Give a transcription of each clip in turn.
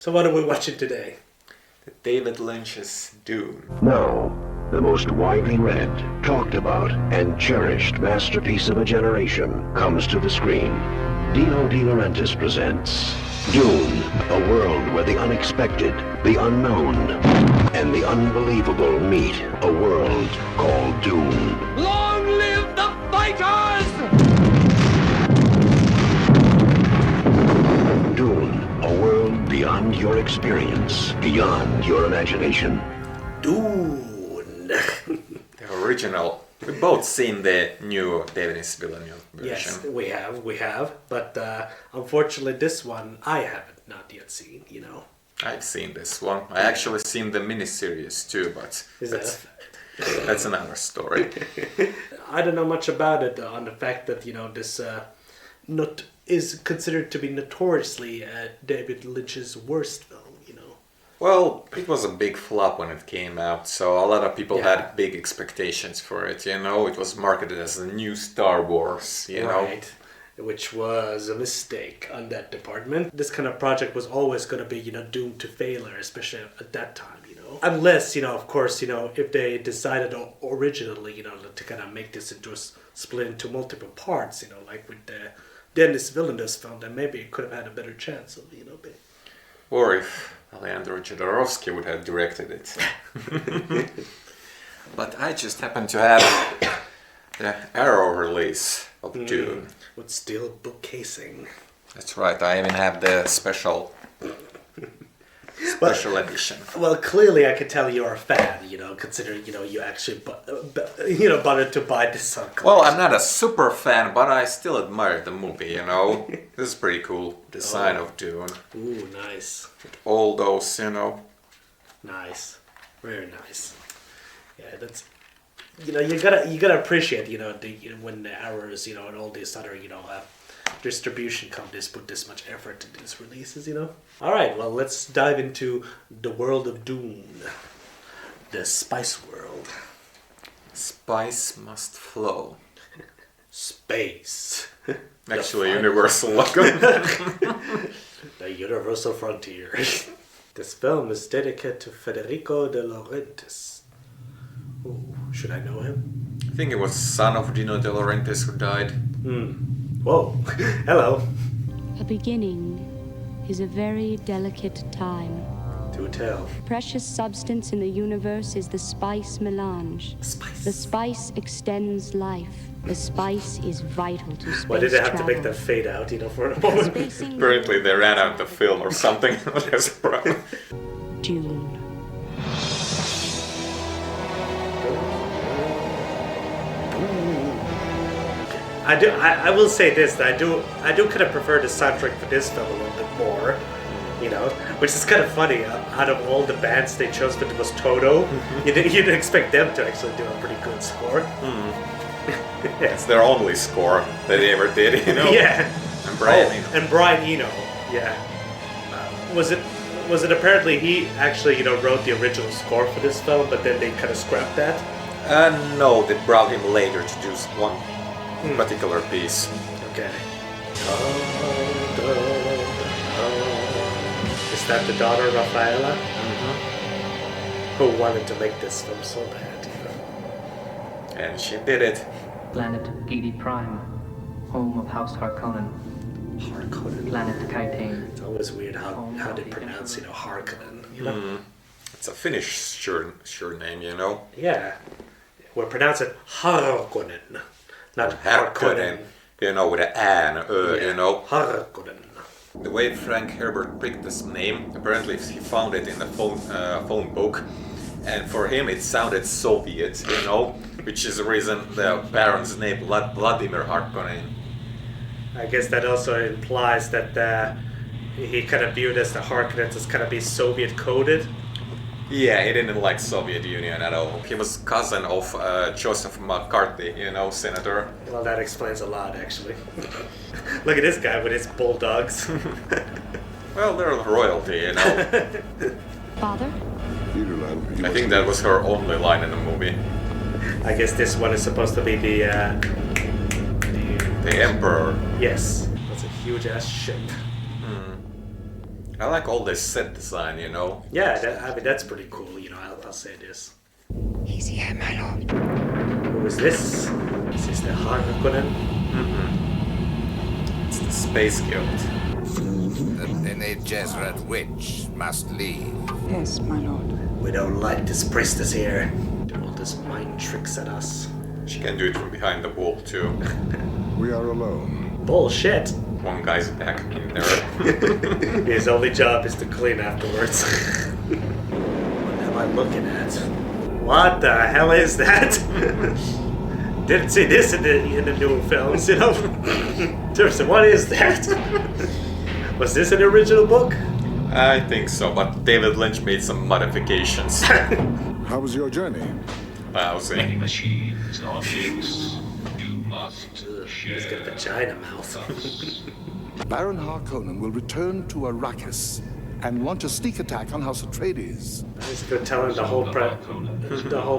So what are we watching today? David Lynch's Dune. Now, the most widely read, talked about, and cherished masterpiece of a generation comes to the screen. Dino De Laurentiis presents Dune, a world where the unexpected, the unknown, and the unbelievable meet. A world called Dune. Long live the fighters! Dune, a world beyond your experience, beyond your imagination. Dune. The original. We've both seen the new David Villeneuve version. Yes, we have. But unfortunately this one I haven't not yet seen, you know. I've seen this one. I actually seen the miniseries too, but that's another story. I don't know much about it on the fact that, you know, this is considered to be notoriously David Lynch's worst film, you know. Well, it was a big flop when it came out, so a lot of people had big expectations for it, you know. It was marketed as the new Star Wars, you know. Right, which was a mistake on that department. This kind of project was always going to be, you know, doomed to failure, especially at that time, you know. Unless, you know, of course, you know, if they decided originally, you know, to kind of make this into split into multiple parts, you know, like with the Denis Villeneuve's film, then maybe it could have had a better chance of, you know, being... Or if Alejandro Jodorowsky would have directed it. But I just happened to have the Arrow release of Dune. With steel book casing. That's right, I even have the special edition. Well, clearly I could tell you're a fan, you know, considering, you know, you actually, bothered to buy this on collection. Well, I'm not a super fan, but I still admire the movie, you know. This is pretty cool design of Dune. Ooh, nice. With all those, you know. Nice. Very nice. Yeah, that's... You know, you gotta appreciate, you know, when the Arrows, you know, and all these other, you know, distribution companies put this much effort into these releases, you know. All right, well, let's dive into the world of Dune, the spice world. Spice must flow. Space. Actually, universal logo. The universal frontier. This film is dedicated to Federico De Laurentiis. Ooh, should I know him? I think it was son of Dino De Laurentiis who died. Whoa. Hello. A beginning is a very delicate time. Do tell. Precious substance in the universe is the spice melange. Spice. The spice extends life. The spice is vital to space Why did they have travel. to make that fade out, you know, for a moment? Spacing Apparently they ran out of film or something. There's a problem. Dune. I will say this, that I do kind of prefer the soundtrack for this film a little bit more, you know, which is kind of funny. Out of all the bands they chose, but it was Toto. You didn't expect them to actually do a pretty good score. It's their only score that they ever did, you know. Yeah. And Brian Eno. And Brian Eno. Yeah. Was it apparently he actually, you know, wrote the original score for this film, but then they kind of scrapped that? No, they brought him later to do one particular piece. Okay. Is that the daughter Rafaela? Who wanted to make this film so bad, you know? And she did it. Planet Gedi Prime, home of House Harkonnen. Harkonnen. Planet Kaitane. It's always weird how they pronounce, you know, Harkonnen, you know? It's a Finnish sure name, you know. Yeah. We pronounce it Harkonnen, not Harkonnen. You know, with an A and you know. Harkonnen. The way Frank Herbert picked this name, apparently he found it in the phone book, and for him it sounded Soviet, you know, which is the reason the Baron's name, Vladimir Harkonnen. I guess that also implies that he kind of viewed as the Harkonnens as kind of be Soviet coded. Yeah, he didn't like Soviet Union at all. He was cousin of Joseph McCarthy, you know, senator. Well, that explains a lot, actually. Look at this guy with his bulldogs. Well, they're royalty, you know. Father? I think that was her only line in the movie. I guess this one is supposed to be the The Emperor. Yes. That's a huge ass ship. I like all this set design, you know. Yeah, I mean that's pretty cool. You know, I'll say this. He's here, my lord. Who is this? Is this the Harkonnen? It's the Space Guild. The Bene Gesserit witch must leave. Yes, my lord. We don't like this priestess here. Doing all this mind tricks at us. She can do it from behind the wall too. We are alone. Bullshit. One guy's back in there. His only job is to clean afterwards. What am I looking at? What the hell is that? Didn't see this in the newer films, you know? Seriously, what is that? Was this an original book? I think so, but David Lynch made some modifications. How was your journey? Lousy. Machines are fixed. You must He's got a vagina mouth. Baron Harkonnen will return to Arrakis and launch a sneak attack on House Atreides. He's been telling the whole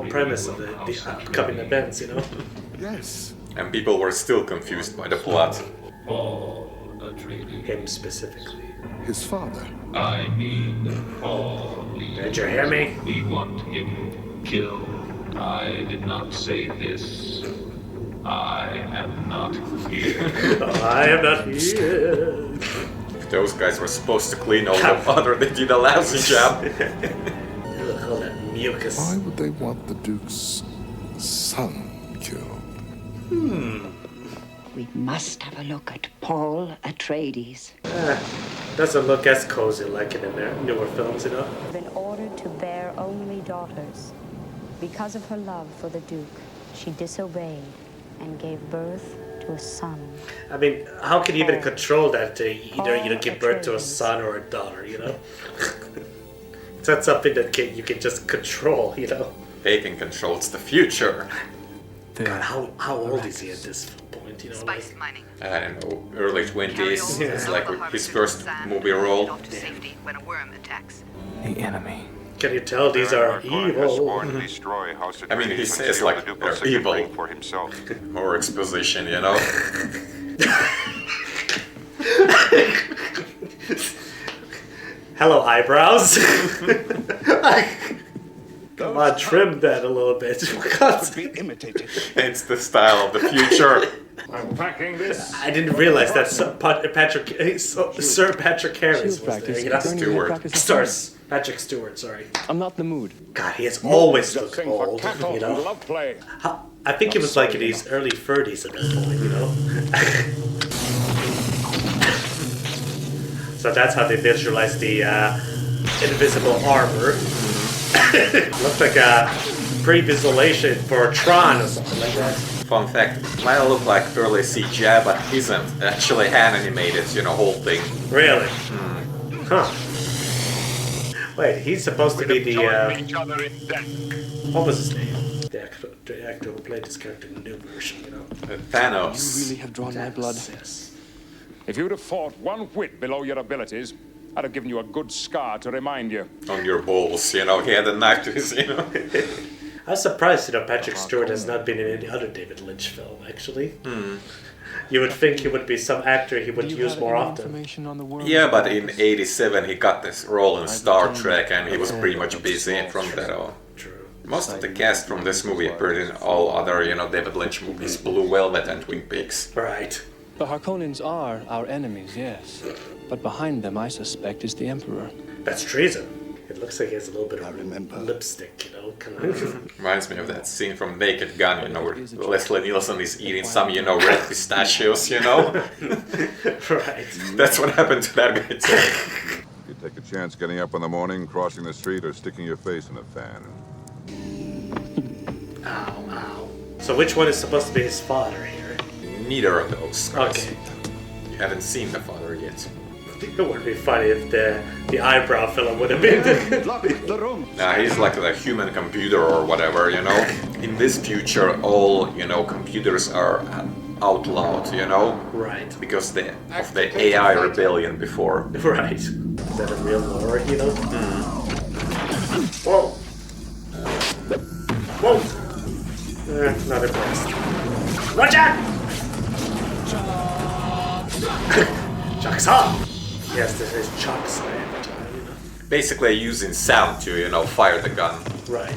premise of the upcoming events, you know? Yes. And people were still confused by the plot. Paul Atreides. Him specifically. His father. I mean, Paul. Did you hear me? We want him killed. I did not say this. I am not here. I am not here. If those guys were supposed to clean all the water, they did a lousy job. Ugh, all that mucus. Why would they want the Duke's son killed? We must have a look at Paul Atreides. Doesn't look as cozy like in the newer films, you know? Been ordered to bear only daughters. Because of her love for the Duke, she disobeyed and gave birth to a son. I mean, how can you even control that to either, you know, give birth to a son or a daughter, you know? It's not something that you can just control, you know? Bacon controls the future. God, how old is he at this point, you know? Spice mining. I don't know, early 20s. Yeah. It's like his first movie role. Off to safety when a worm attacks. The enemy. Can you tell these are evil? I mean, he says like they're evil. For himself. More exposition, you know? Hello, eyebrows. Come on, trim that a little bit. Be imitated. It's the style of the future. I'm packing this. I didn't realize that Sir Patrick Harris was there. You know? Stewart. Patrick Stewart, sorry. I'm not in the mood. God, he has always looked Thing for old, cattle you who know? love play. I think he was like in his early 30s at that point, you know? So that's how they visualized the invisible armor. Looked like a pre-visualization for Tron or something like that. Fun fact, it might look like early CGI, but isn't actually hand animated, you know, whole thing. Really? Huh. Wait, he's supposed to be the, Each other in death. what was his name? The actor who played this character in the new version, you know? Thanos. You really have drawn my blood. Yes. If you'd have fought one whit below your abilities, I'd have given you a good scar to remind you. On your balls, you know, he had a knife to his, you know. I was surprised, you know, Patrick Stewart has not been in any other David Lynch film, actually. You would think he would be some actor he would use more often. Yeah, but in '87 he got this role in Star Trek and he was pretty much busy from that on. True. Most of the cast from this movie appeared in all other, you know, David Lynch movies, Blue Velvet and Twin Peaks. Right. The Harkonnens are our enemies, yes. But behind them, I suspect, is the Emperor. That's treason. It looks like he has a little bit of lipstick, you know, kind of. Reminds me of that scene from Naked Gun, you know, where Leslie Nielsen is eating some, you know, red pistachios, you know? Right. That's what happened to that guy too. You take a chance getting up in the morning, crossing the street, or sticking your face in a fan. Ow, ow. So which one is supposed to be his father here? Neither of those guys. Okay. You haven't seen the father yet. It would be funny if the eyebrow fella would have been Lock the room. Nah, he's like the human computer or whatever, you know? In this future, all, you know, computers are outlawed, you know? Right. Because of the AI rebellion before. Right. Is that a real lore, you know? Whoa. Whoa. Not impressed. Watch out! Chuck's up! Yes, this is Chuck's name. basically using sound to, you know, fire the gun. Right.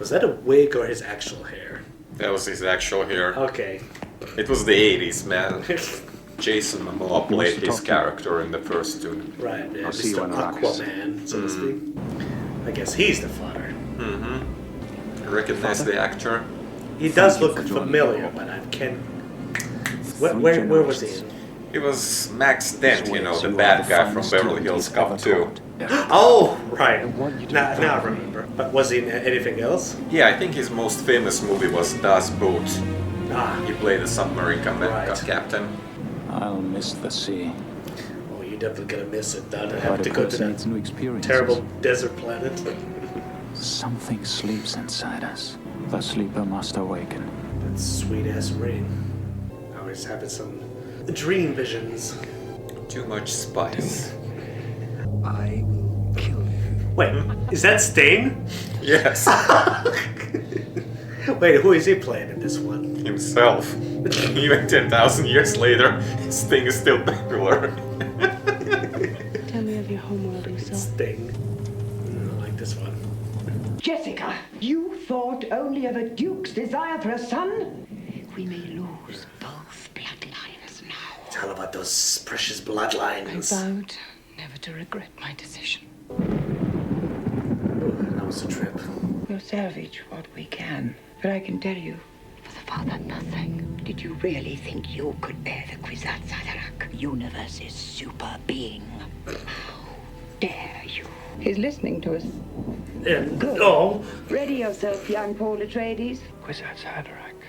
Was that a wig or his actual hair? That was his actual hair. Okay. It was the 80s, man. Jason Momoa played his character in the first Dune. Right, yeah, I'll see you Mr. on Arrakis. Aquaman, so to speak. I guess he's the father. Mm-hmm. Recognize the actor? He does look familiar, but I can't... Where was he? He was Max Dent, you know, the bad guy from Beverly Hills Cop 2. Oh, right. Now I remember. But was he in anything else? Yeah, I think his most famous movie was Das Boot. Ah. He played a submarine captain. I'll miss the sea. Oh, you're definitely gonna miss it. Now to But have to of go course to needs that new experiences. terrible desert planet. Something sleeps inside us. The sleeper must awaken. That sweet-ass ring. I was having some dream visions. Too much spice. I will kill you. Wait, is that Sting? Yes. Wait, who is he playing in this one? Himself. Even 10,000 years later, his thing is still popular. Tell me of your homeworlding self. Sting. I like this one. Jessica, you thought only of a duke's desire for a son? We may lose both bloodlines now. It's all about those precious I bloodlines. vowed never to regret my decision. Ooh, that was a trip. We'll salvage what we can. But I can tell you, for the father, nothing. Did you really think you could bear the Kwisatz Haderach, universe's super being? How dare you? He's listening to us. Good. Oh. Ready yourself, young Paul Atreides. Kwisatz Haderach,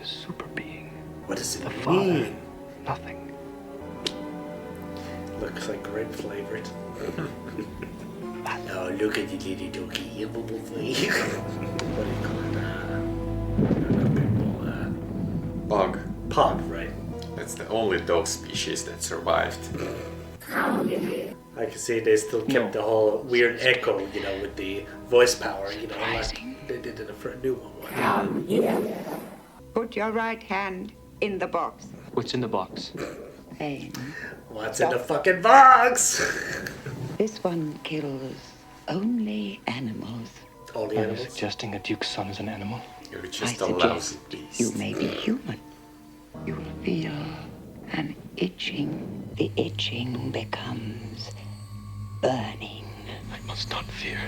the super being. What does it The mean? father, nothing. Looks like grape flavored. Oh, look at the little doggy. What do you call it? Bug. Pug, right. That's the only dog species that survived. I can see they still kept the whole weird echo, you know, with the voice power, you know, like they did in the new one. Put your right hand in the box. What's in the box? Pain. What's in the fucking box? This one kills only animals. Only Are you animals? suggesting a duke's son is an animal? You're I just a lousy suggest beast. you may be human. You'll feel an itching. The itching becomes burning. I must not fear.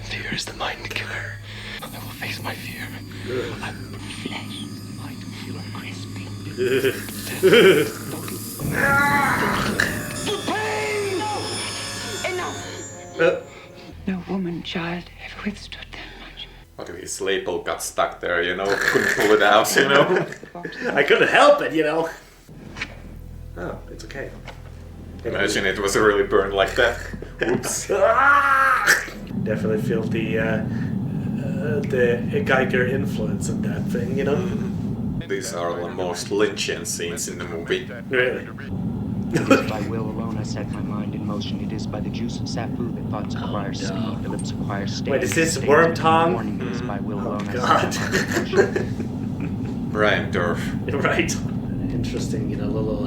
Fear is the mind killer. I will face my fear. Flesh might feel crispy. Pain! Enough! No woman, child, ever withstood that much. What if his label got stuck there, you know? Couldn't pull it out, you know? I couldn't help it, you know. Oh, it's okay. Imagine it was really burned like that. Oops. Definitely feel the Geiger influence of that thing, you know? These are the most Lynchian scenes in the movie. Really? It is by will alone I set my mind in motion. It is by the juice of safu that thoughts acquire speed, the lips acquire state. Wait, is this Worm Tongue? It is by will alone I God. set my mind in motion. Brian Durf. Right. Interesting, you know, little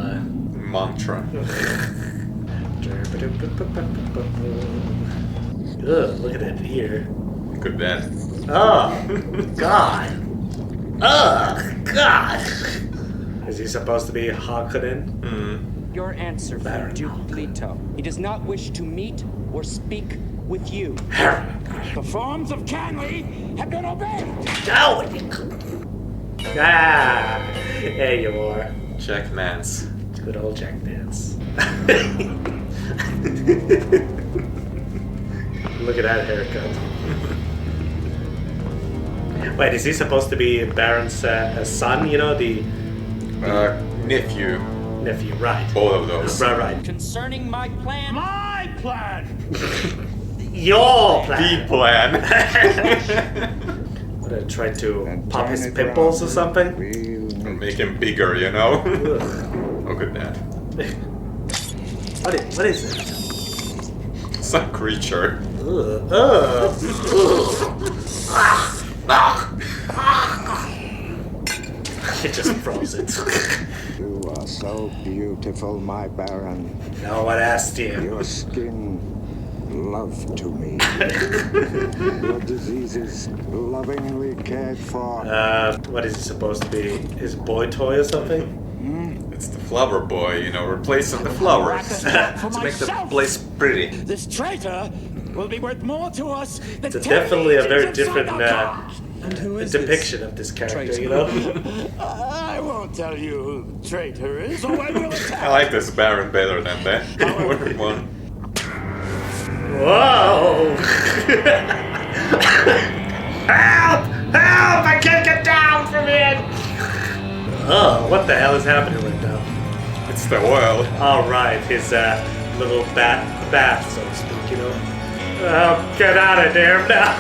mantra. Ugh, look at that ear. Look at that. Oh, God. Oh, God. Is he supposed to be Harkonnen? Your answer for Duke Leto. He does not wish to meet or speak with you. The forms of Canley have been obeyed. No! Ah, there you are. Jack Nance. Good old Jack Nance. Look at that haircut. Wait, is he supposed to be Baron's son, you know, the... Nephew. Nephew, right. Both of those. Right. Concerning my plan. My plan! Your plan! The plan. What, try to pop his pimples or something? Or make him bigger, you know? Look at that. What is it? Some creature. It just froze it. You are so beautiful, my Baron. No one asked you. Your skin love to me. Your diseases lovingly cared for. What is he supposed to be? His boy toy or something? It's the flower boy, you know, replacing the flowers to make the place pretty. This traitor will be worth more to us than It's definitely a very different And who is depiction of this character, you know? I won't tell you who the traitor is, or I will attack. I like this Baron better than the one. Whoa! Help! Help! I can't get down from it! Oh, what the hell is happening right now? It's the oil. All right, his little bath, so to speak, you know. Oh, get out of there now!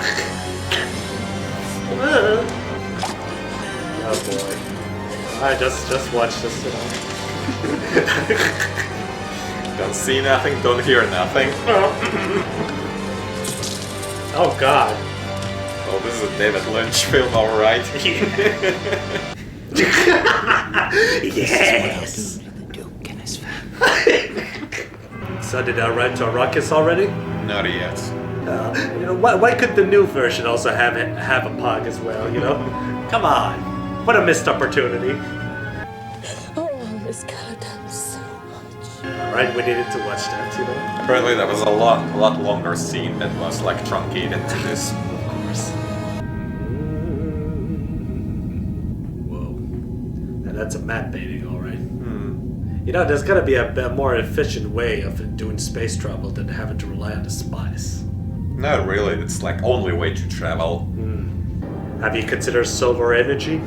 Oh boy! I just watch this, you know. Don't see nothing, don't hear nothing. Oh god! Oh, this is a David Lynch film, alright. Yes! So did I ride to Arrakis already? Not yet. You know, why could the new version also have a pug as well, you know? Come on! What a missed opportunity. Oh, Miss Caledon, so much. Alright, we needed to watch that, you know? Apparently that was a lot longer scene that was like truncated to this. Of course. Whoa. Now that's a matte painting, alright. You know, there's gotta be a more efficient way of doing space travel than having to rely on the spice. Not really, it's like only way to travel. Have you considered solar energy?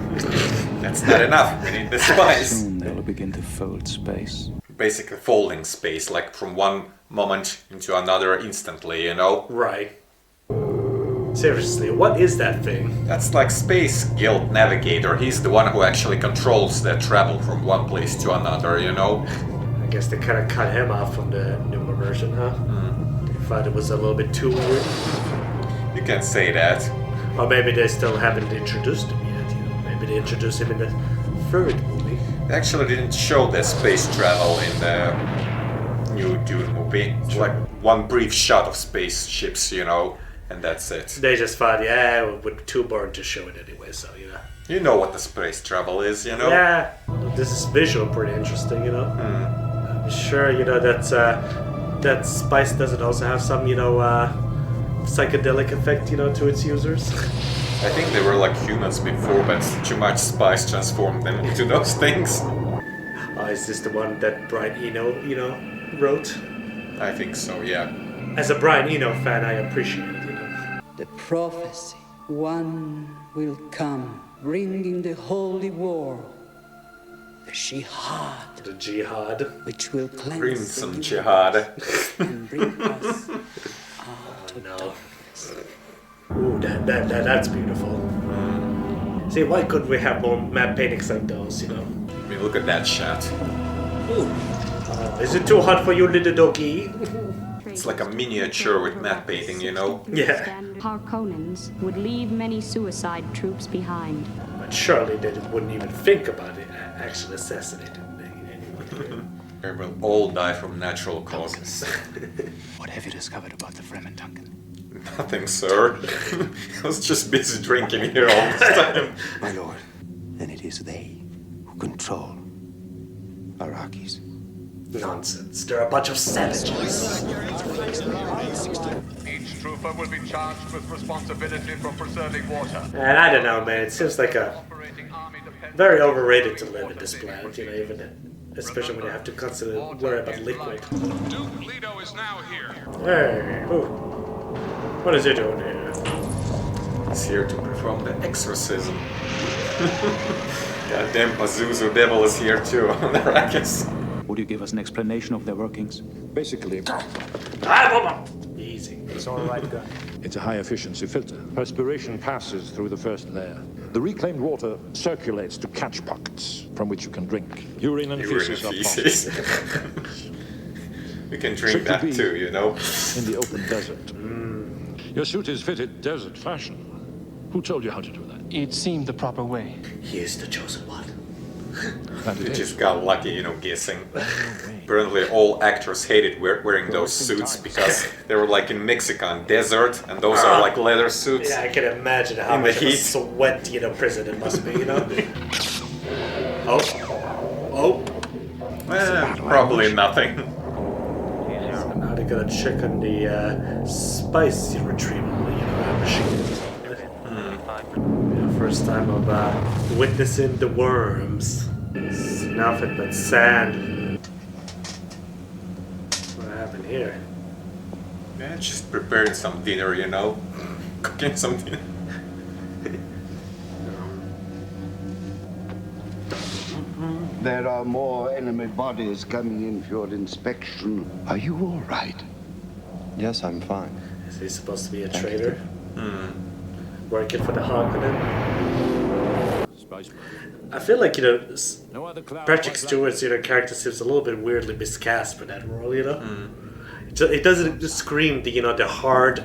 That's not enough, we need the spice. Soon they'll begin to fold space. Basically folding space, like from one moment into another instantly, you know? Right. Seriously, what is that thing? That's like Space Guild Navigator. He's the one who actually controls the travel from one place to another, you know? I guess they kind of cut him off from the newer version, huh? They thought it was a little bit too weird. You can say that. Or maybe they still haven't introduced him yet, you know? Maybe they introduced him in the third movie. They actually didn't show the space travel in the new Dune movie. It's like one brief shot of spaceships, you know? And that's it. They just thought, yeah, it would be too boring to show it anyway, so, you know. You know what the space travel is, you know? Yeah, this is visual pretty interesting, you know. I'm sure, you know, that spice doesn't also have some, you know, psychedelic effect, you know, to its users. I think they were like humans before, but too much spice transformed them into those things. Oh, is this the one that Brian Eno, you know, wrote? I think so, yeah. As a Brian Eno fan, I appreciate it, you know. The prophecy, one will come, bringing the holy war, the jihad. The jihad. Which will cleanse Bring some jihad. and bring us out of darkness. Ooh, that's beautiful. See, why couldn't we have more matte paintings like those, you know? I mean, look at that shot. Ooh. Is it too hot for you, little doggy? It's like a miniature with matte painting, you know? Yeah. Harkonnens would leave many suicide troops behind. But surely they wouldn't even think about it actually assassinating anyone. They will all die from natural causes. What have you discovered about the Fremen, Duncan? Nothing, sir. I was just busy drinking here all this time. My lord, then it is they who control Arrakis. Nonsense. They're a bunch of savages. Each trooper will be charged with responsibility for preserving water. And I don't know, man. It seems like a very overrated to live in this planet, you know, especially when you have to constantly worry about liquid. Duke Leto is now here. Hey, who? What is he doing here? He's here to perform the exorcism. Goddamn Pazuzu Devil is here too on Arrakis. Would you give us an explanation of their workings? Basically, easy. It's all right, gun. It's a high-efficiency filter. Perspiration passes through the first layer. The reclaimed water circulates to catch pockets from which you can drink. Urine and feces are possible. We can drink that too, you know? In the open desert. Your suit is fitted desert fashion. Who told you how to do that? It seemed the proper way. He is the chosen one. You just got lucky, you know, guessing. Apparently all actors hated wearing those suits because they were like in Mexican desert, and those are like leather suits. Yeah, I can imagine how in the much of a heat. sweat, you know, prison it must be, you know? Oh. Probably nothing. Now they're gonna check on the spice retrieval, you know, machine. Yeah, first time of witnessing the worms. It's nothing but sand. What happened here? Yeah, just preparing some dinner, you know? Cooking some dinner. There are more enemy bodies coming in for your inspection. Are you all right? Yes, I'm fine. Is he supposed to be a traitor? Working for the Harkonnen? I feel like, you know, Patrick Stewart's, you know, character seems a little bit weirdly miscast for that role, you know? It doesn't scream the, you know, the hard,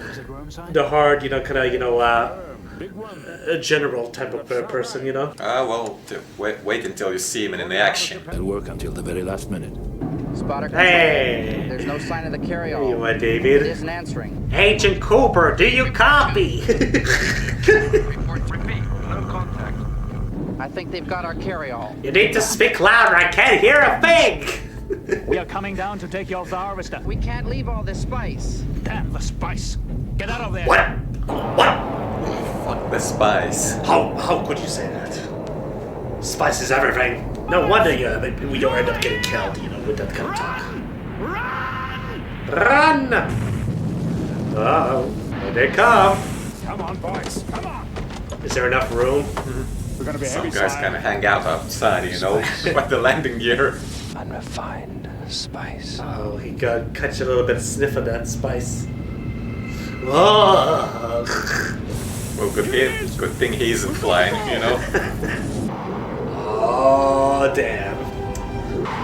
you know, kind of, you know, a general type of person, you know? Well, wait until you see him in the action. They'll work until the very last minute. Spotter Hey! There's no sign of the carryall. There you are, David. It isn't answering. Agent Cooper, do you copy? I think they've got our carryall. You need to speak louder, I can't hear a thing! We are coming down to take your harvester. We can't leave all this spice. Damn the spice. Get out of there. What? Fuck the spice. How could you say that? Spice is everything. No wonder you end up getting killed, you know, with that kind of talk. Run! Uh-oh. Here they come. Come on, boys. Come on. Is there enough room? We're gonna be Some heavy guys side. can hang out outside, you know, by the landing gear. Unrefined spice. Oh, he got catch a little bit of sniff of that spice. Oh. Well, good thing he isn't flying, you know. Oh, damn.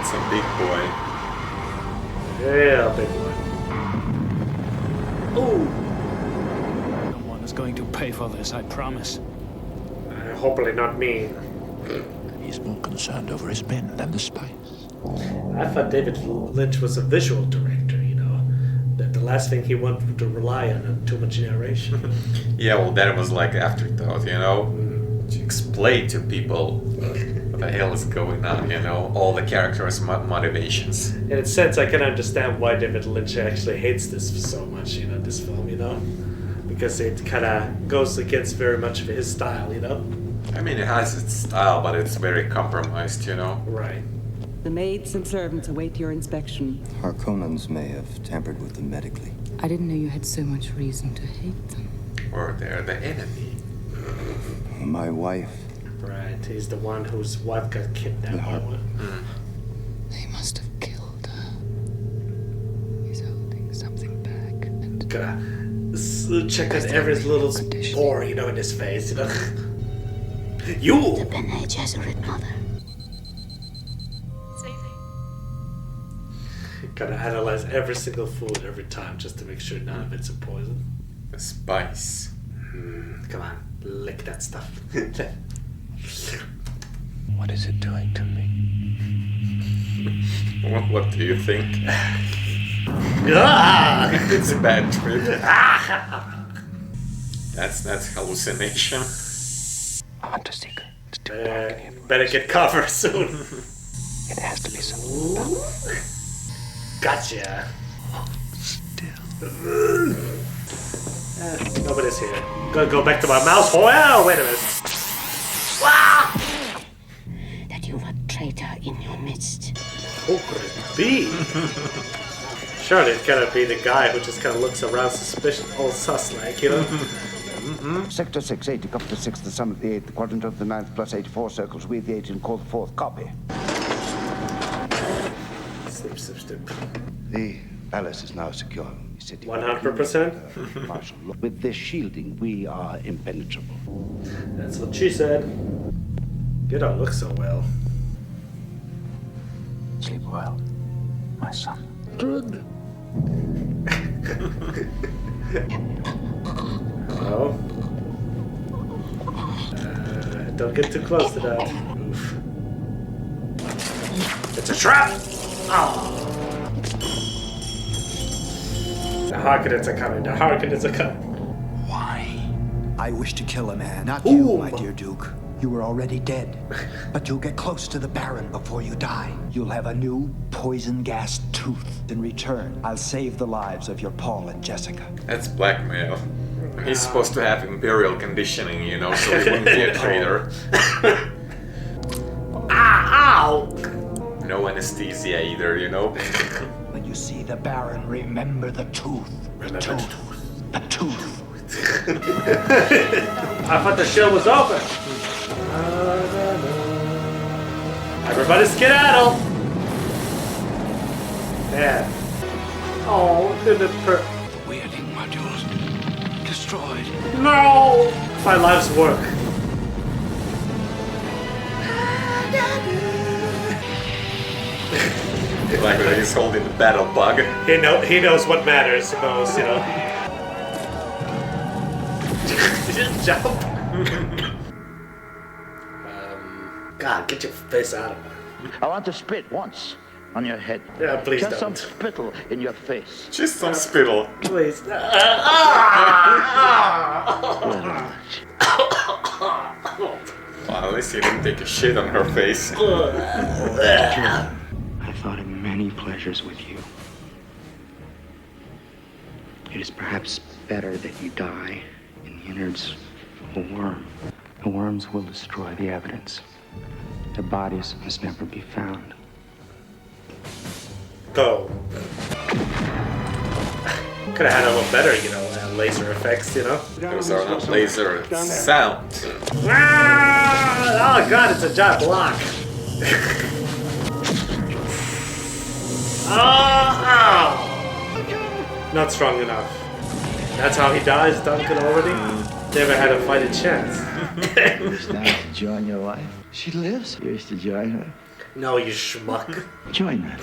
It's a big boy. Yeah, big boy. Ooh. No one is going to pay for this, I promise. Hopefully not me. He's more concerned over his men than the spice. I thought David Lynch was a visual director, you know. The last thing he wanted to rely on too much narration. Yeah, well, that was like afterthought, you know. To explain to people what the hell is going on, you know, all the characters' motivations. In a sense, I can understand why David Lynch actually hates this so much, you know, this film, you know. Because it kind of goes against very much of his style, you know. I mean, it has its style, but it's very compromised, you know. Right. The maids and servants await your inspection. Harkonnens may have tampered with them medically. I didn't know you had so much reason to hate them. Or they're the enemy. My wife. Right, he's the one whose wife got kidnapped. They must have killed her. He's holding something back. And Gotta check out every little spore, you know, in his face, you know. You! The Bene Gesserit mother. Gotta analyze every single food every time just to make sure none of it's a poison. The spice. Come on, lick that stuff. What is it doing to me? What do you think? Ah! It's a bad trip. That's hallucination. I want to seek better get cover soon. It has to be something. Gotcha. Nobody's here. Gotta go back to my mouse hole. Oh, wait a minute. That you've a traitor in your midst. Who could it be? Surely it gotta be the guy who just kind of looks around suspicious, all sus like, you know? Sector 680, copy the 6th, the sum of the 8th, the quadrant of the 9th, plus 84 circles. We, the agent, call the 4th. Copy. Snip, snip, snip. The palace is now secure. 100%? Marshal, with this shielding, we are impenetrable. That's what she said. You don't look so well. Sleep well, my son. Good. Hello? Don't get too close to that. Oof. It's a trap! Oh. The Harkonnens are coming. The Harkonnens are coming. I wish to kill a man, not you, my dear Duke. You were already dead. But you'll get close to the Baron before you die. You'll have a new poison-gas tooth. In return, I'll save the lives of your Paul and Jessica. That's blackmail. He's supposed to have imperial conditioning, you know, so he wouldn't be a traitor. Ow! No anesthesia either, you know. When you see the Baron, remember the tooth. The tooth. The tooth. I thought the show was over. Everybody skedaddle! Man. Oh, the weirding modules destroyed. No! My life's work. Like when he's holding the battle bug. He knows what matters most, you know. Just jump. God, get your face out of it. I want to spit once on your head. Yeah, please Just don't. some spittle in your face. Just some spittle. Please. Well, at least he didn't take a shit on her face. I thought of many pleasures with you. It is perhaps better that you die in the innards of a worm. The worms will destroy the evidence. Their bodies must never be found. Go. Could have had a little better, you know, laser effects, you know. Those are not laser, it's sound. Oh god, it's a giant block. Oh! Not strong enough. That's how he dies, Duncan, already? Never had a fighting chance. It's time to join your wife. She lives? Here's to join her. No, you schmuck. Join her.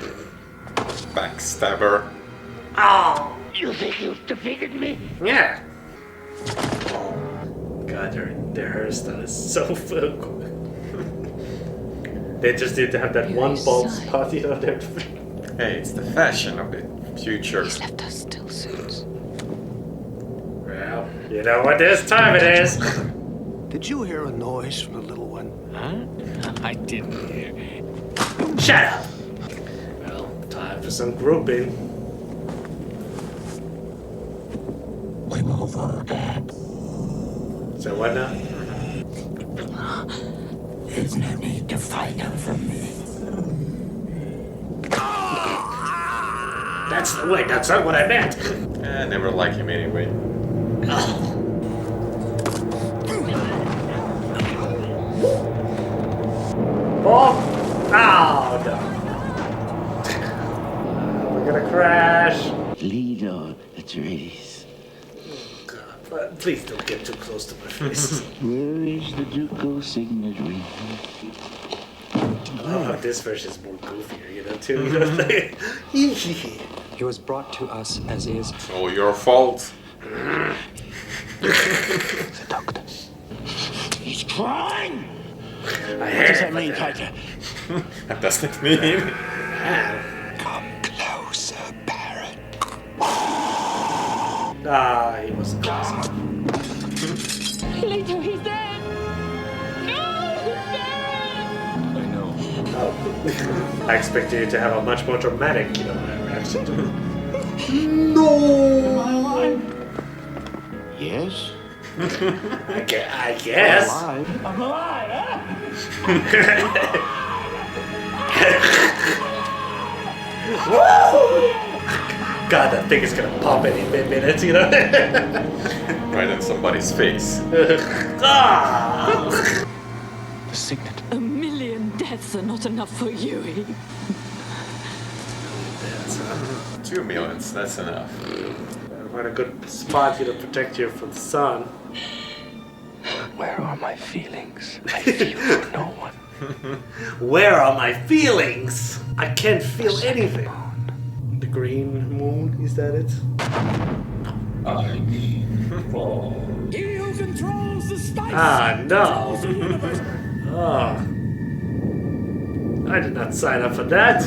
Backstabber. Oh! You think you've defeated me? Yeah. God, their hairstyle is so cool. They just need to have that one bald spot, you know. Hey, it's the fashion of the future. He's left us still suits. Well, you know what this time it is. Did you hear a noise from the little one? Huh? I didn't hear. Shut up! Well, time for some grouping. We move on again. So what now? There's no need to fight over me. Wait, that's not what I meant. I never liked him anyway. Oh! Oh, no. We're gonna crash. Leader Atreides. But please don't get too close to my face. Where is the ducal signet ring? Oh, this version is more goofier, you know, too. You know, He was brought to us as is. Oh, your fault. The doctor. He's crying! I What heard does that mean, Tiger? That doesn't mean. Come closer, Baron. Ah, he wasn't close. Later, he's dead. No, he's dead. I know. I expected you to have a much more dramatic, you know, reaction to it. No! Yes? I guess. Alive. I'm alive, huh? God, that thing is gonna pop any minute, you know? Right in somebody's face. Ah! The signet. 1,000,000 deaths are not enough for you. 2 million, that's enough. Find a good spot here to protect you from the sun. Where are my feelings? I feel for no one. Where are my feelings? I can't feel anything. The green moon, is that it? I fall. He who controls the spice. Ah, no. Oh. I did not sign up for that.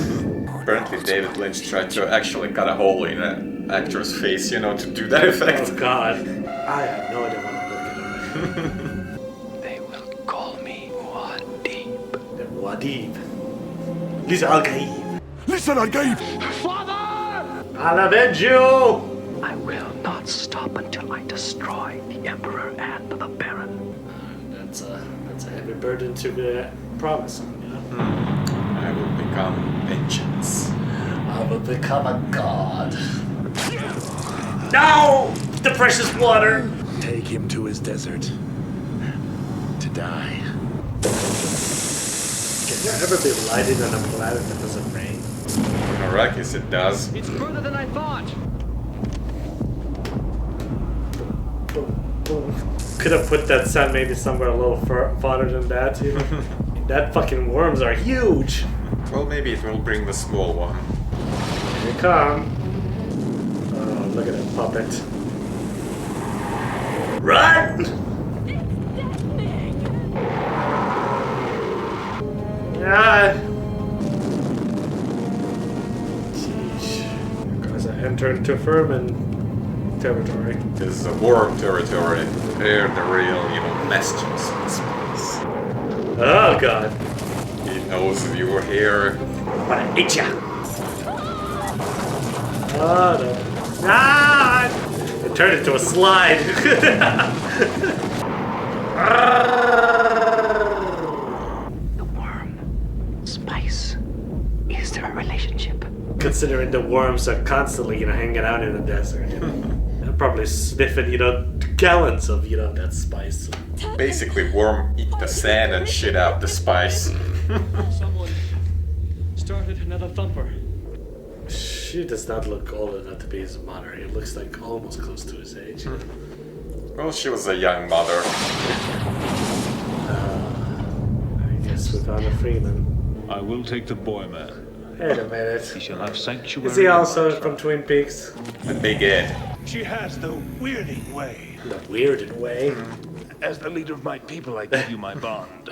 Apparently David Lynch tried to actually cut a hole in an actor's face, you know, to do that effect. Oh god. I have no idea what I'm looking at. They will call me Muad'Dib. The Muad'Dib. Listen, Al-Gaib. Listen, Al-Gaib! Father! I'll avenge you! I will not stop until I destroy the Emperor and the Baron. That's a heavy burden to promise. You know? I will become vengeance. I will become a god. No! The precious water! Take him to his desert. To die. Can there ever be lighting on a planet that doesn't rain? In Arrakis it does. It's further than I thought. Could have put that sun maybe somewhere a little farther than that, you know? That fucking worms are huge! Well, maybe it will bring the small one. Here they come. Oh, look at that puppet. Run! Yeah. Sheesh. Because I entered into vermin territory. This is a worm territory. They're the real, you know, messages in space. Oh god. He knows you were here. But I hate ya! Oh no. Ah! It turned into a slide. The worm. Spice. Is there a relationship? Considering the worms are constantly, you know, hanging out in the desert. You know? They're probably sniffing, you know, gallons of, you know, that spice. Basically, worm eat the sand and shit out the spice. Someone started another thumper. She does not look old enough to be his mother. He looks like almost close to his age. Well, she was a young mother. I guess we found a Freeman. I will take the boy, man. Wait a minute. He shall have sanctuary. Is he also from Twin Peaks? The Big Ed. She has the weirding way. The weirded way? As the leader of my people, I give you my bond.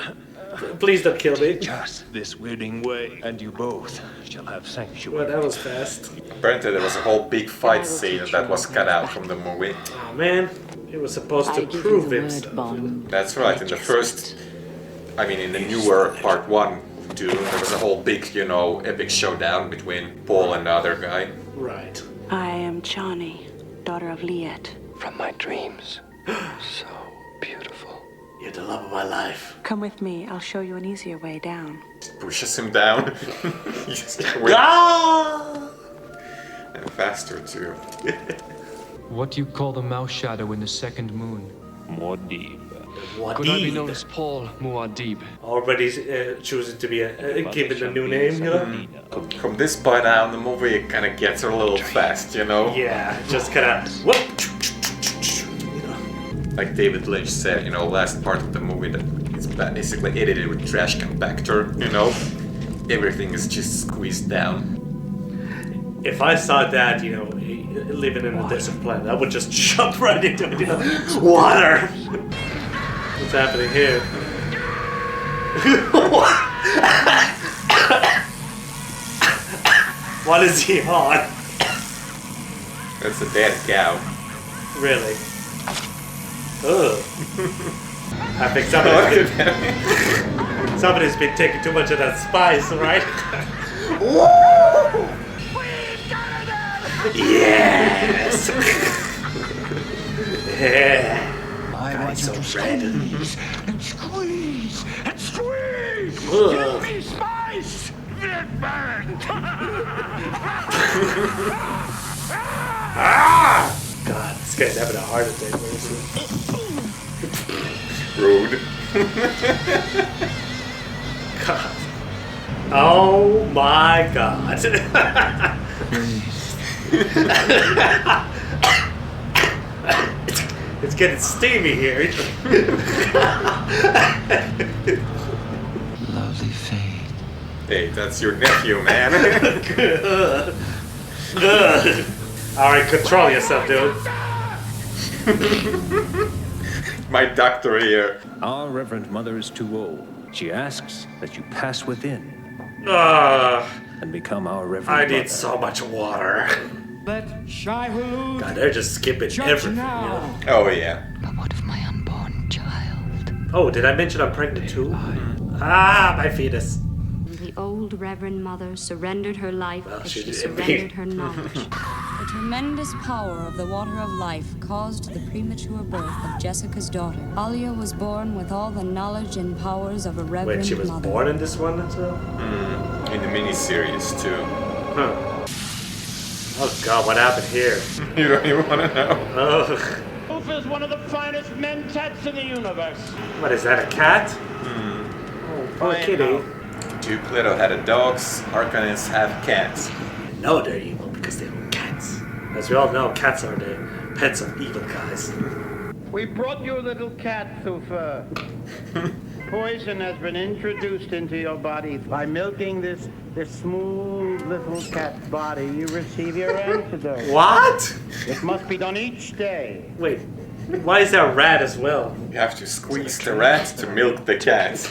Please don't kill me. Just this weirding way, and you both shall have sanctuary. Well, that was fast. Apparently there was a whole big fight scene that was cut out from the movie. Oh man, he was supposed to prove himself. That's right, in the first... I mean, in the newer part 1, Dune, there was a whole big, you know, epic showdown between Paul and the other guy. Right. I am Chani, daughter of Liet. From my dreams. So beautiful. You're the love of my life. Come with me. I'll show you an easier way down. Pushes him down. Ah! And faster too. What do you call the mouse shadow in the second moon? Muad'Dib. Could I be known as Paul Muad'Dib? Already choosing to be given a new name, you know? From this point on, the movie kind of gets a little fast, you know? Yeah, just kind of whoop. Like David Lynch said, you know, last part of the movie that it's basically edited with trash compactor, you know? Everything is just squeezed down. If I saw that, you know, living in a desert planet, I would just jump right into it, you know? Water! What's happening here? What is he on? That's a dead cow. Really? Ugh. I think somebody's been taking too much of that spice, right? Yes! Yeah! God, so red. And squeeze! And squeeze! Ugh. Give me spice! Get back! Ah! God, this guy's having a heart attack. Rude. God. Oh my God. It's getting steamy here. Lovely fate. Hey, that's your nephew, man. Alright, control yourself, dude. My doctor here. Our Reverend Mother is too old. She asks that you pass within. and become our reverend I mother. need so much water. Let Shai-Hulud God, they're just skipping judge everything. now. You know? Oh yeah. Oh, did I mention I'm pregnant too? Ah, my fetus. The old Reverend Mother surrendered her life as she she did surrendered her knowledge. The tremendous power of the water of life caused the premature birth of Jessica's daughter. Alia was born with all the knowledge and powers of a Reverend Wait, she was Mother. born in this one as well? In the miniseries too. Huh. Oh god, what happened here? You don't even want to know. Oh. Wolf is one of the finest mentats in the universe. What is that, a cat? Oh, poor kitty. Duke Leto had a dogs, Harkonnens have cats. No, they're evil because they own cats. As we all know, cats are the pets of evil guys. We brought you a little cat, Thufir. Poison has been introduced into your body. By milking this smooth little cat's body, you receive your antidote. What? It must be done each day. Wait, why is there a rat as well? You have to squeeze the rat to milk the cat.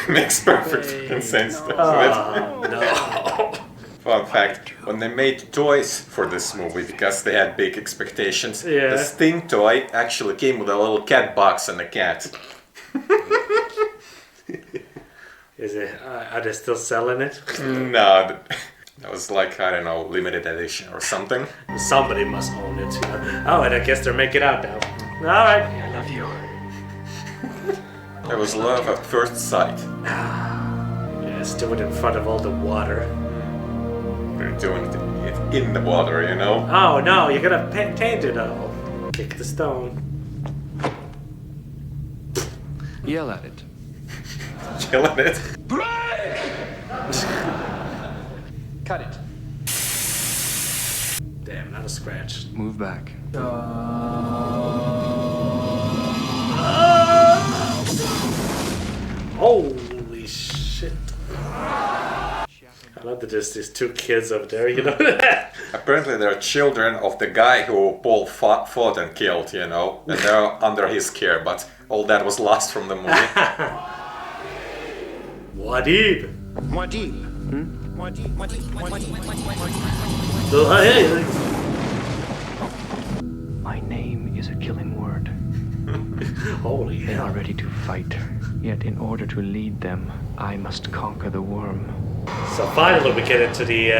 Makes perfect fucking sense, doesn't it? No. Fun fact, when they made toys for this movie, because they had big expectations, the Sting toy actually came with a little cat box and a cat. Is it? Are they still selling it? No, that was like, I don't know, limited edition or something. Somebody must own it. You know? Oh, and I guess they're making out now. Alright. I love you. There was love at first sight. Yes, do it in front of all the water. They're doing it in the water, you know? Oh no, you're gonna paint it all. Kick the stone. Yell at it. Yell at it? Cut it. Damn, not a scratch. Move back. Holy shit. I love that there's these two kids up there, you know? Apparently they're children of the guy who Paul fought and killed, you know? And they're under his care, but all that was lost from the movie. Muad'Dib. Muad'Dib. My name is a killing word. Holy They hell. are ready to fight, yet in order to lead them, I must conquer the worm. So finally we get into the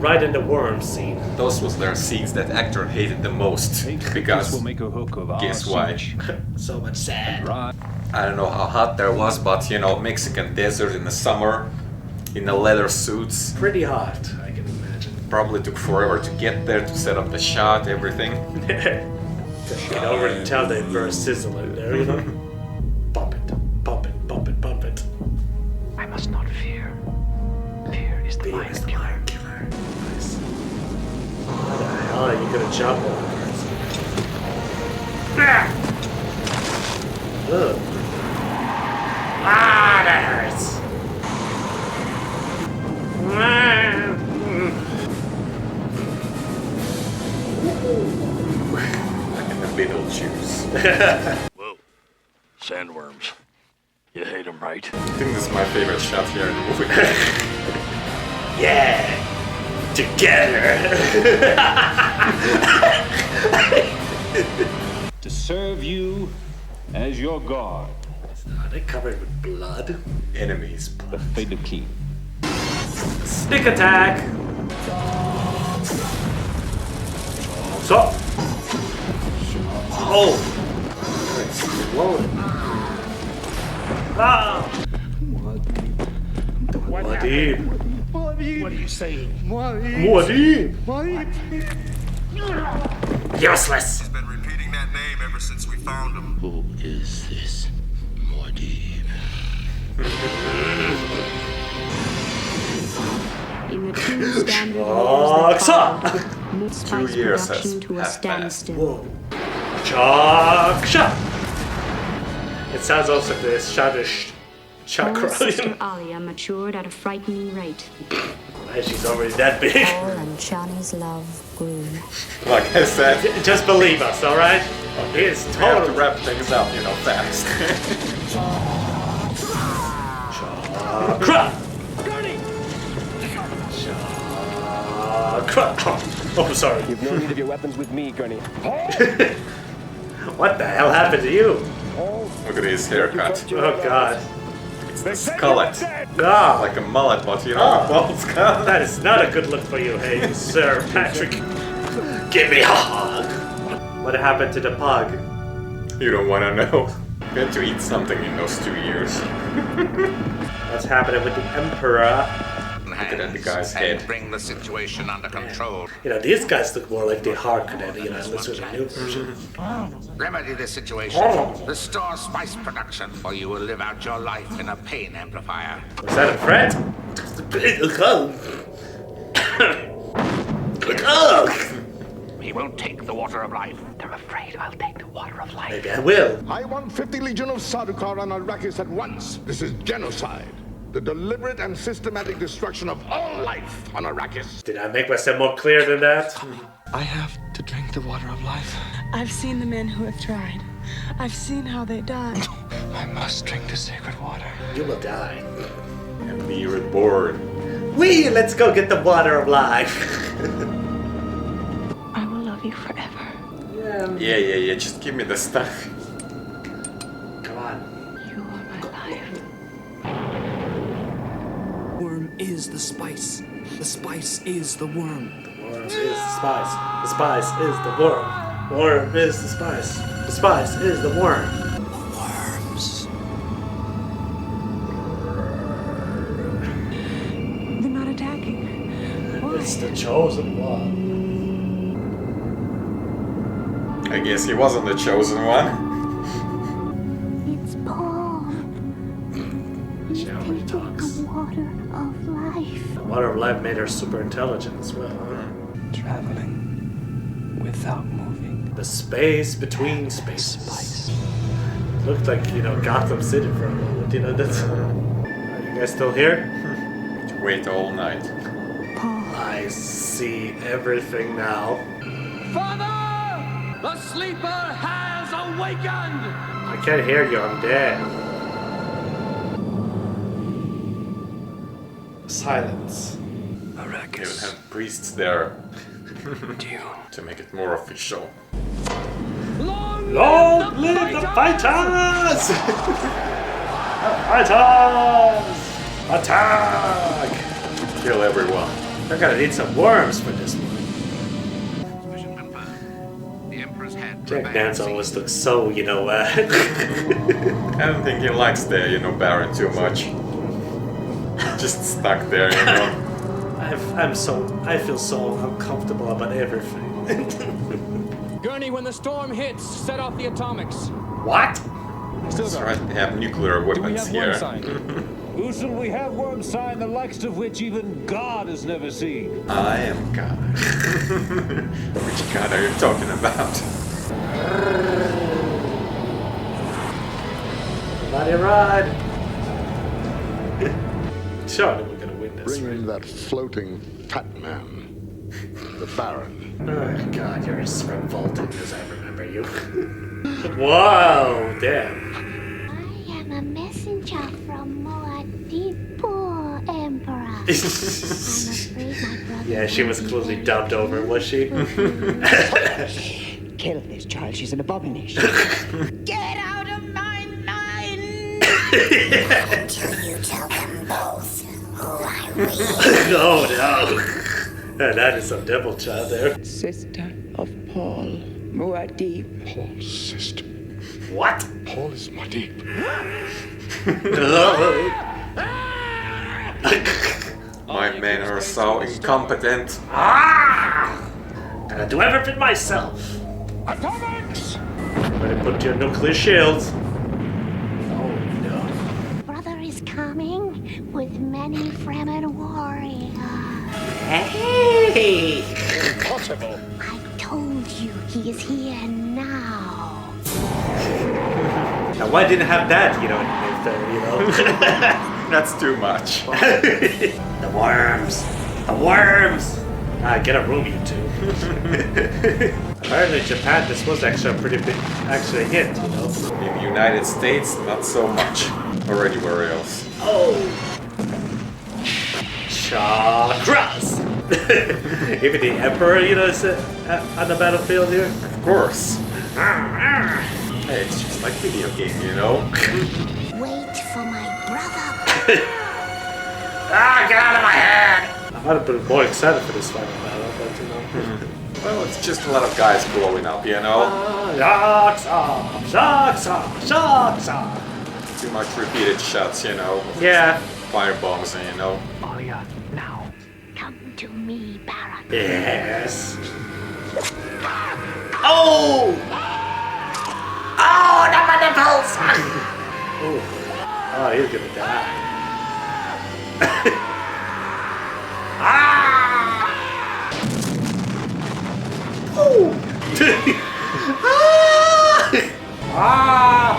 right in the worm scene. Those was their scenes that actor hated the most. Because We'll make a hook of guess our why? sewage. So much sad. Right. I don't know how hot there was, but you know, Mexican desert in the summer, in the leather suits. Pretty hot, I can imagine. Probably took forever to get there, to set up the shot, everything. You can already tell they were sizzling there, you know? Pump it, pump it, pump it, pump it. I must not fear. Fear is the lion killer. Nice. How the hell are you gonna jump over this? Ugh. Ah, that hurts. Like in the Beetlejuice. Whoa. Sandworms. You hate them, right? I think this is my favorite shot here in the movie. Yeah! Together! To serve you as your god. Are they covered with blood? Enemies. The fated king. Sneak attack! So! Oh! Exploded. Ah! Muad'Dib. What are you saying? Muad'Dib! Useless! He's been repeating that name ever since we found him. Who is this Muad'Dib? In the two standard years, 2 years has production to a standstill. Whoa. Chaksha! It sounds also like the Shadish chakra. Sister Alia matured at a frightening rate. She's already that big. Paul and Shani's love grew. Like I said, just believe us, alright? It's we have to totally. wrap things up, you know, fast. Chakra! Chakra. Oh, sorry. You've no need of your weapons with me, Gurney. What the hell happened to you? Look at his haircut. Oh god. It's the skullet. Ah. Like a mullet, but you know, bald skull. That is not a good look for you, hey, Sir Patrick. Give me a hug. What happened to the pug? You don't want to know. You had to eat something in those 2 years. What's happening with the Emperor? Look at the guy's head. Bring the situation under control. You know, these guys look more like the Harkonnen, you know, at least with a new version. Remedy the situation. Restore spice production, or you will live out your life in a pain amplifier. Was that a threat? He won't take the water of life. They're afraid I'll take the water of life. Maybe I will. I want 50 Legion of Sardaukar on Arrakis at once. This is genocide. The deliberate and systematic destruction of all life on Arrakis. Did I make myself more clear than that? I have to drink the water of life. I've seen the men who have tried. I've seen how they die. I must drink the sacred water. You will die. And be reborn. Wee! Let's go get the water of life. I will love you forever. Yeah. Just give me the stuff. Come on. You are my life. Worm is the spice. The spice is the worm. The worm is the spice. The spice is the worm. Worm is the spice. The spice is the worm. Worms. They're not attacking. Why? It's the chosen one. I guess he wasn't the chosen one. It's Paul. She already talks. The water of life. The water of life made her super intelligent as well, huh? Traveling without moving. The space between spaces. Looked like, you know, Gotham City for a moment, you know, that's... Are you guys still here? Wait all night. I see everything now. Father! The sleeper has awakened! I can't hear you, I'm dead. Silence. Arrakis. Even have priests there. To make it more official. Long live the fighters! Fighters! Attack! Kill everyone. They're gonna need some worms for this one. Jack Nance always looks so, you know, I don't think he likes the, you know, Baron too much. Just stuck there, you know. I feel so uncomfortable about everything. Gurney, when the storm hits, set off the atomics. What? That's right, they have nuclear weapons here. Who shall we have worm sign the likes of which even God has never seen? I am God. Which God are you talking about? Body ride. Surely we're gonna win this. Bring in that floating fat man. The Baron. Oh god, you're as revolting as I remember you. Wow, damn. I am a messenger from Moadipo, Emperor. I'm afraid my brother. Yeah, she was clearly dubbed over, was she? Kill this child, she's an abomination. Get out of my mind! Until you tell them both who I will. Oh no. That is some devil child there. Sister of Paul, Muad'Dib. Paul's sister. What? Paul is Muad'Dib. My men are so incompetent. And I do everything myself. Atomics! Better put your nuclear shields. Oh no. Brother is coming with many Fremen warriors. Hey! Impossible. I told you he is here now. Now why didn't have that, you know, you know? That's too much. The worms! The worms! Get a room, you two. Apparently in Japan, this was actually a pretty big hit, you know? In the United States, not so much. Or anywhere else. Oh! Chakras! Even the Emperor, you know, is on the battlefield here. Of course. Hey, it's just like video game, you know? Wait for my brother. Get out of my head! I might have been more excited for this final battle, but you know. Well, it's just a lot of guys blowing up, you know? Too much repeated shots, you know? Yeah. Firebombs, and you know? Alia, now. Come to me, Baron. Yes. Oh! Oh, the nipples! Oh, he's gonna die.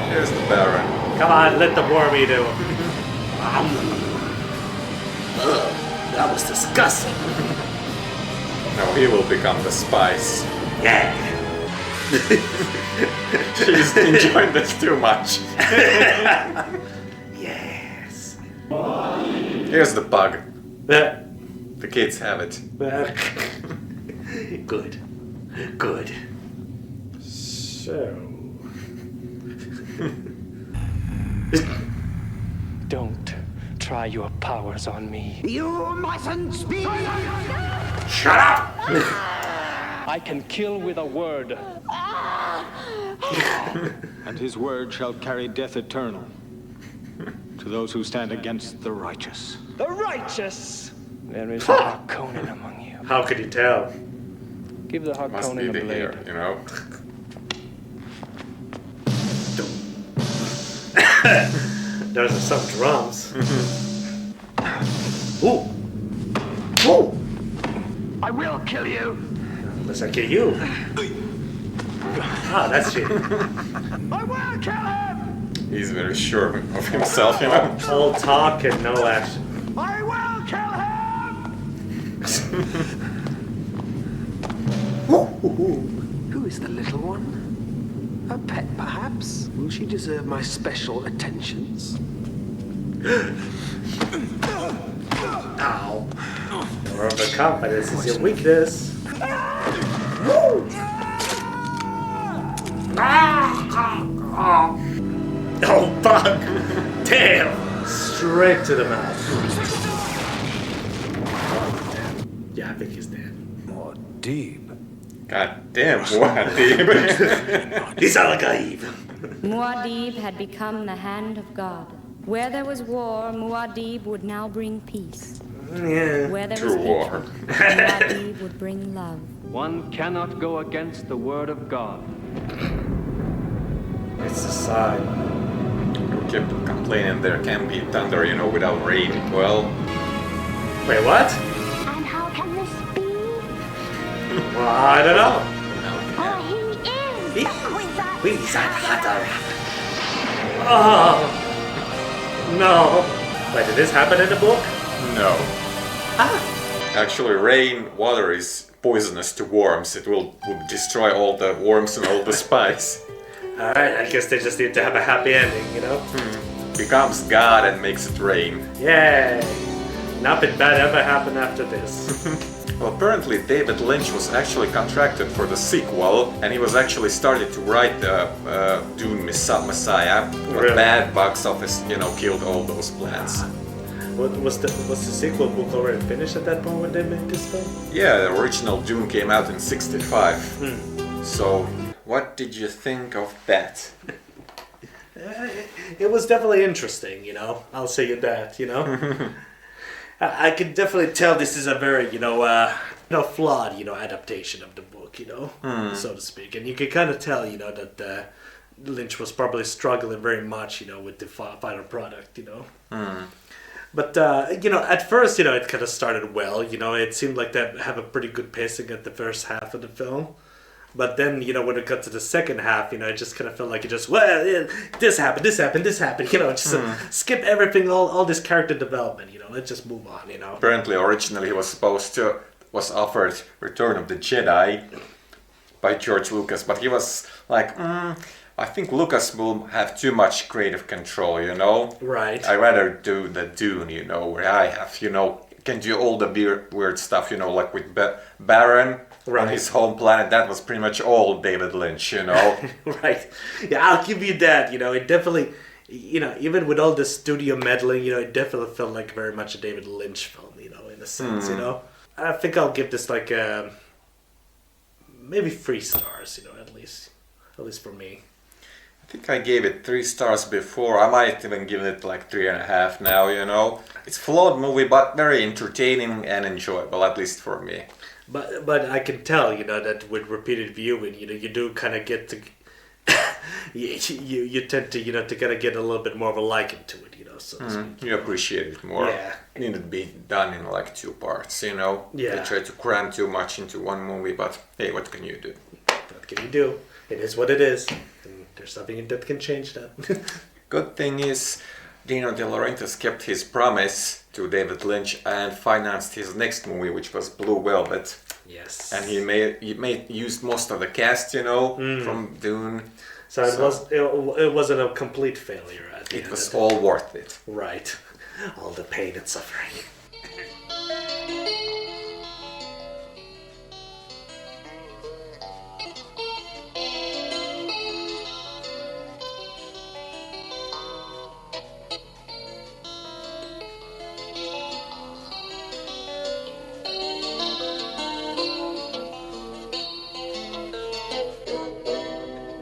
Here's the Baron. Come on, let the wormy do. That was disgusting. Now he will become the spice. Yeah. She's enjoying this too much. Yes. Here's the bug. The kids have it. Good. Good. So. Don't try your powers on me. You mustn't speak! Shut up! I can kill with a word. And his word shall carry death eternal to those who stand against the righteous. The righteous! There is a Harkonnen among you. How could you tell? Give the Must be Harkonnen a the blade. hair, you know? There's some drums. Ooh. Ooh. I will kill you! Unless I kill you. Ah, that's it. I will kill him! He's very sure of himself, you know? All talk and no action. I will kill him! Who is the little one? A pet, perhaps? Will she deserve my special attentions? Ow. More of a confidence is your weakness. Oh, fuck! Damn! Straight to the mouth. Yeah, I think he's dead. Deep. God damn, Muad'Dib. He's Alagaib. Muad'Dib had become the hand of God. Where there was war, Muad'Dib would now bring peace. Yeah. Where there True was war. hatred, Muad'Dib would bring love. One cannot go against the word of God. It's a sign. You kept complaining there can be thunder, you know, without rain. Well... Wait, what? And how can this be? Well, I don't know. Oh, he is! He's a hunter. Oh. No. Wait, did this happen in the book? No. Actually, rain water is poisonous to worms. It will destroy all the worms and all the spice. Alright, I guess they just need to have a happy ending, you know? Becomes God and makes it rain. Yay! Nothing bad ever happened after this. Well, apparently David Lynch was actually contracted for the sequel, and he was actually started to write the Dune Messiah, but Really? bad box office, you know, killed all those plans. Was the sequel book already finished at that point when they made this film? Yeah, the original Dune came out in '65. So, what did you think of that? It was definitely interesting, you know? I'll say you that, you know? I can definitely tell this is a very, flawed, adaptation of the book, so to speak. And you can kind of tell, that Lynch was probably struggling very much, with the final product, But, at first, it kind of started well, it seemed like they have a pretty good pacing at the first half of the film. But then, when it got to the second half, it just kind of felt like it just, this happened, just skip everything, all this character development, let's just move on, Apparently, originally he was offered Return of the Jedi by George Lucas, but he was like, I think Lucas will have too much creative control, Right. I'd rather do the Dune, where I have, can do all the weird stuff, you know, like with Baron on his home planet. That was pretty much all David Lynch, you know. Right. Yeah, I'll give you that. You know, it definitely, you know, even with all the studio meddling, you know, it definitely felt like very much a David Lynch film, you know, in a sense, you know. I think I'll give this like maybe 3 stars, you know, at least for me. I think I gave it 3 stars before. I might even give it like 3.5 now, you know. It's a flawed movie, but very entertaining and enjoyable, at least for me. But I can tell, you know, that with repeated viewing, you know, you do kind of get to you tend to, you know, to kind of get a little bit more of a liking to it, you know. So to speak. You appreciate it more. Yeah. It needed to be done in like 2 parts, you know. Yeah. They try to cram too much into one movie, but hey, what can you do? What can you do? It is what it is. And there's nothing that can change that. Good thing is, Dino De Laurentiis kept his promise to David Lynch and financed his next movie, which was Blue Velvet. Yes. And he used most of the cast, you know, from Dune. So it wasn't a complete failure at the end. It was all worth it. Right. All the pain and suffering.